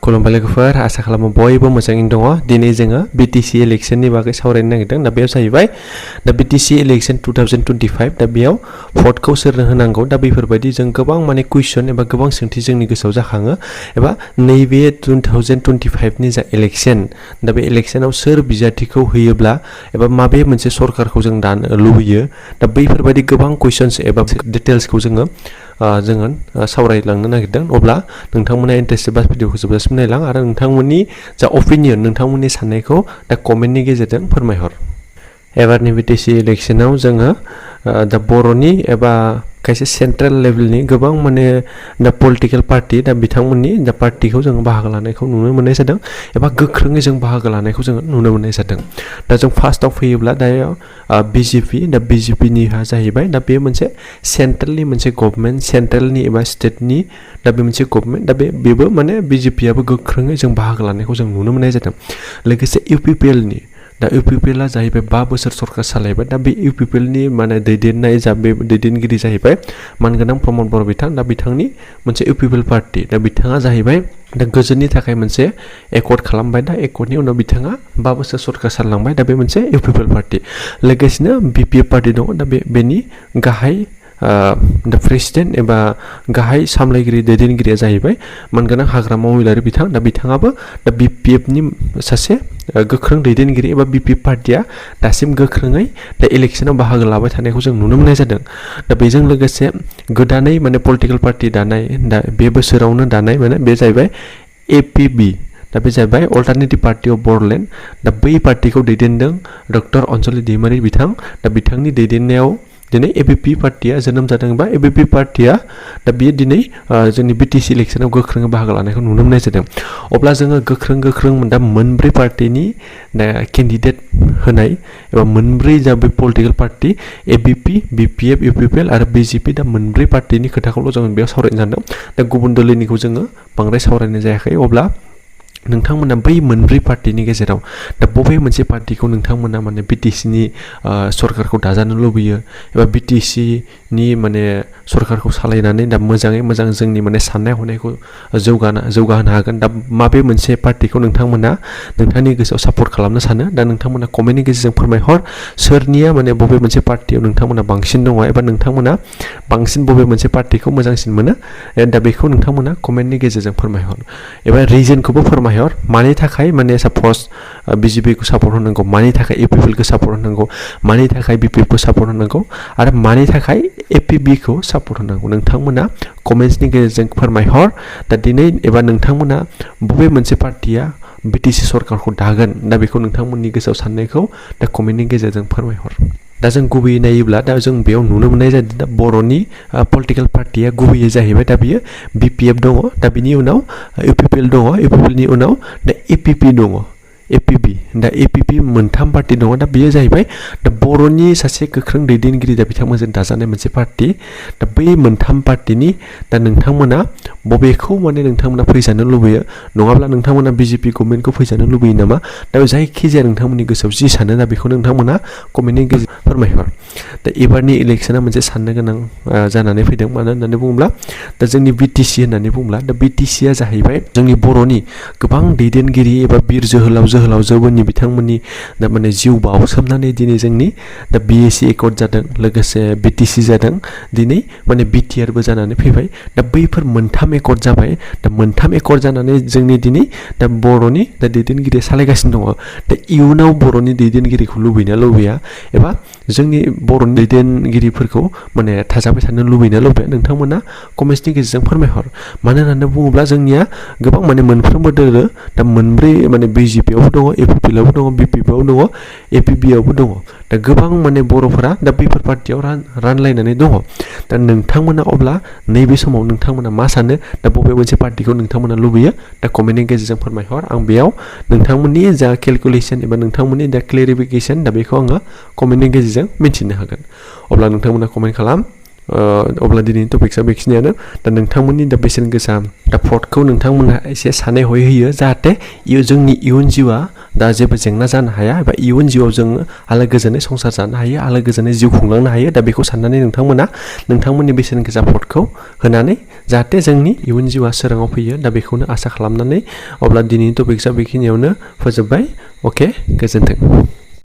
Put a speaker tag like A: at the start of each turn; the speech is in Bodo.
A: खुलुमबाय लोगोफोर आसा खालामो बयबो मोजाङैनो दङ दिनै जोङो बीटीसी इलेक्शननि बागै सावरायनो नागिरदों दा बेयाव जाहैबाय दा बीटीसी इलेक्शन 2025 दा बेयाव भटखौ सोरनो होनांगौ दा बेफोरबायदि जों गोबां माने कुइसन एबा गोबां सोंथि जोंनि गोसोआव जाखाङो एबा नैबे 2025 नि जा इलेक्शन दा बे इलेक्शनाव सोर बिजाथिखौ होयोब्ला एबा माबे मोनसे सरकारखौ जों दानो लुबैयो दा बैफोरबायदि गोबां कुइसन्स एबा डिटेल्सखौ जोङो सावरायलांनो नागिरदों अब्ला नोंथांमोना इन्टारेस्टेड बा भिडिअखौ जोबजासिम नायलां आरो नोंथांमोननि जा अपिनियन नोंथांमोननि साननायखौ दा कमेन्टनि गेजेरजों फोरमायहर एबारनि बीटीसी इलेक्शनाव जोङो दा बर'नि एबा खायसे सेन्ट्रेल लेभेलनि गोबां माने दा पलिटिकेल पार्टी दा बिथांमोननि दा पार्टीखौ जों बाहागो लानायखौ नुनो मोननाय जादों एबा गोख्रोङै जों बाहागो लानायखौ जों नुनो मोननाय जादों दा जों फार्स्टआव फैयोब्ला दा बीजेपी दा बीजेपीनिहा जाहैबाय दा बे मोनसे सेन्ट्रेलनि मोनसे गभर्नमेन्ट सेन्ट्रेलनि एबा स्टेटनि दा बे मोनसे गभर्नमेन्ट दा बेबो माने बीजेपीआबो गोख्रोङै जों बाहागो लानायखौ जों नुनो मोननाय जादों लोगोसे UPPLनि दा UPPLआ जाहैबाय 5 बोसोर सरकार सालायबाय दा बे UPPLनि माने दैदेननाय जा बे दैदेनगिरि जाहैबाय मानगोनां प्रमद बर' बिथां दा बिथांनि मोनसे UPPL पार्टी दा बिथाङा जाहैबाय दा गोजोननि थाखाय मोनसे एकर्ड खालामबाय दा एकर्डनि उनाव बिथाङा 5 बोसोर सरकार सालायलांबाय दा बे मोनसे UPPL पार्टी लोगोसेनो BPF पार्टी दङ दा बेनि गाहाय दा प्रेसिडेन्ट एबा गाहाय सामलायगिरि दैदेनगिरिया जाहैबाय मानगोनां हाग्रामा महिलारि बिथां दा बिथाङाबो दा BPFनि सासे गोख्रों दैदेनगिरि एबा BPF पार्टीया दासिम गोख्रोङै दा इलेक्शनाव बाहागो लाबाय थानायखौ जों नुनो मोननाय जादों दा बेजों लोगोसे गोदानै माने पलिटिकेल पार्टी दानाय दा बे बोसोरावनो दानाय माने बे जाहैबाय APB दा बे जाहैबाय अल्टारनेटिभ पार्टी अफ बर'लेण्ड दा बै पार्टीखौ दैदेनदों डक्टर अनसुलि दैमारि बिथां दा बिथांनि दैदेननायाव दिनै APB पार्टीया जोनोम जादों बा APB पार्टीया दा बियो दिनै जोंनि बीटीसी इलेक्शनाव गोख्रोङै बाहागो लानायखौ नुनो मोननाय जादों अब्ला जोङो गोख्रों दा मोनब्रै पार्टीनि दा केन्डिडेट होनाय एबा मोनब्रै जा बे political party APB BPF UPPL आरो BJP दा मोनब्रै पार्टीनि खोथाखौल' जों बेयाव सावरायनो सानदों दा गुबुन दोलोनिखौ जोङो बांद्राय सावरायनाय जायाखै अब्ला नोंथांमोना बै मोनब्रै पार्टीनि गेजेराव दा बबे मोनसे पार्टीखौ नोंथांमोना माने बीटीसीनि सरकारखौ दाजानो लुबैयो एबा बीटीसीनि माने सरकारखौ सालायनानै दा मोजाङै मोजां जोंनि माने साननाय हनायखौ जौगाहोनो हागोन दा माबे मोनसे पार्टीखौ नोंथांमोना नोंथांनि गोसोआव सापर्ट खालामनो सानो दा नोंथांमोना कमेन्टनि गेजेरजों फोरमायहर सोरनिया माने बबे मोनसे पार्टीयाव नोंथांमोना बांसिन दङ एबा नोंथांमोना बांसिन बबे मोनसे पार्टीखौ मोजांसिन मोनो दा बेखौ नोंथांमोना कमेन्टनि गेजेरजों फोरमायहर एबा रिजनखौबो फोरमायहर मानि थाखाय माने साप'ज BJPखौ सापर्ट होनांगौ मानि थाखाय UPPLखौ सापर्ट होनांगौ मानि थाखाय BPFखौ सापर्ट होनांगौ आरो मानि थाखाय APBखौ सापर्ट होनांगौ नोंथांमोना कमेन्ट्सनि गेजेरजों फोरमायहर दा दिनै एबा नोंथांमोना बबे मोनसे पार्टीया बीटीसी सरकारखौ दागोन दा बेखौ नोंथांमोननि गोसोआव साननायखौ दा कमेन्टनि गेजेरजों फोरमायहर दा जों गुबैयै नायोब्ला दा जों बेयाव नुनो मोननाय जादों दा बर'नि पलिटिकेल पार्टीया गुबैयै जाहैबाय दा बियो BPF दङ दा बिनि उनाव UPPL दङ UPPLनि उनाव दा APB दङ APB दा APB मोनथाम पार्टी दङ दा बेयो जाहैबाय दा बर'नि सासे गोख्रों दैदेनगिरि दा बिथांमोनजों दाजानाय मोनसे पार्टी दा बै मोनथाम पार्टीनि दा नोंथांमोना बबेखौ माने नोंथांमोना फैजानो लुबैयो नङाब्ला नोंथांमोना BJP गभर्नमेन्टखौ फैजानो लुबैयो नामा दा जायखिजाया नोंथांमोननि गोसोआव जि सानो दा बेखौ नोंथांमोना कमेन्टनि गेजेरजों फोरमायहर दा एबारनि इलेक्शना मोनसे साननो गोनां जानानै फैदों मानो होननानै बुङोब्ला दा जोंनि बीटीसी होननानै बुङोब्ला दा बीटीसीया जाहैबाय जोंनि बर'नि गोबां दैदेनगिरि एबा बिर जोहोलावजोफोरनि बिथांमोननि दा माने जिउ बाउसोमनानै दिनै जोंनि दा BAC एकर्ड जादों लोगोसे BTC जादों दिनै माने BTRबो जानानै फैबाय दा बैफोर मोनथाम एकर्ड जाबाय दा मोनथाम एकर्ड जानानै जोंनि दिनै दा बर'नि दा दैदेनगिरिया सालायगासिनो दङ दा इयुनाव बर'नि दैदेनगिरिखौ लुबैना लुबैया एबा जोंनि बर'नि दैदेनगिरिफोरखौ माने थाजाबाय थानो लुबैना लुबैया नोंथांमोना कमेन्ट्सनि गेजेरजों फोरमायहर मानो होननानै बुङोब्ला जोंनिया गोबां माने मोनफ्रोमबो दोलो दा मोनब्रै माने BJPआवबो दङ UPPLआवबो दङ BPFआवबो दङ APBआवबो दङ दा गोबां माने बर'फोरा दा बैफोर पार्टीयाव रानलायनानै दङ दा नोंथांमोना अब्ला नैबे समाव नोंथांमोना मा सानो दा बबे मोनसे पार्टीखौ नोंथांमोना लुबैयो दा कमेन्टनि गेजेरजों फोरमायहर आं बेयाव नोंथांमोननि जा केलकुलेसन एबा नोंथांमोननि दा क्लेरिफिकेसन दा बेखौ आङो कमेन्टनि गेजेरजों मिन्थिनो हागोन अब्ला नोंथांमोना कमेन्ट खालाम अब्ला दिनैनि टपिक्सआ बेखिनियानो दा नोंथांमोननि दा बेसेन गोसा दा भटखौ नोंथांमोनहा एसे सानै हयै होयो जाहाथे जोंनि इयुन जिउआ दा जेबो जेंना जानो हाया एबा इयुन जिउआव जोङो आलो गोजोनै संसार जानो हायो आलो गोजोनै जिउ खुंलांनो हायो दा बेखौ साननानै नोंथांमोना नोंथांमोननि बेसेन गोसा भटखौ होनानै जाहाथे जोंनि इयुन जिउआ सोराङाव फैयो दा बेखौनो आसा खालामनानै अब्ला दिनैनि टपिक्सआ बेखिनियावनो फोजोबबाय अके गोजोन्थों